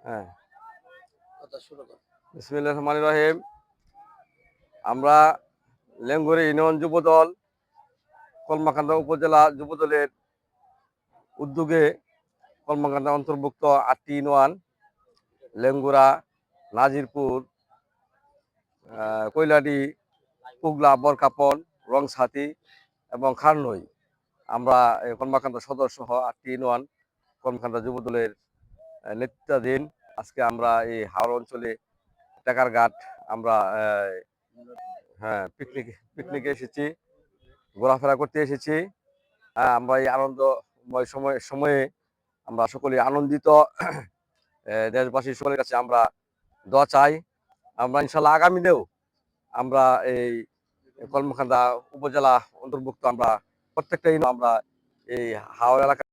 হ্যাঁ, বিসমিল্লাহির রহমানির রহিম। আমরা লেঙ্গুরি ইউনিয়ন যুবদল কলমাকান্দা উপজেলা যুবদলের উদ্যোগে কলমাকান্দা অন্তর্ভুক্ত ৮টি ইউনিয়ন লেঙ্গুরা, নাজিরপুর, কৈলাডি, পুগলা, বরকাপন, রংছাতি এবং খারনই, আমরা কলমাকান্দা সদর সহ ৮টি ইউনিয়ন কলমাকান্দা যুবদলের নেতৃত্বাধীন আজকে আমরা এই হাওড় অঞ্চলে টাকারঘাট আমরা পিকনিকে এসেছি, ঘোরাফেরা করতে এসেছি। আমরা এই আনন্দময় সময়ে আমরা সকলে আনন্দিত। দেশবাসীর সকলের কাছে আমরা দোয়া চাই। আমরা ইনশাল্লাহ আগামীতেও আমরা এই কলমাকান্দা উপজেলা অন্তর্ভুক্ত আমরা প্রত্যেকটা আমরা এই হাওড় এলাকা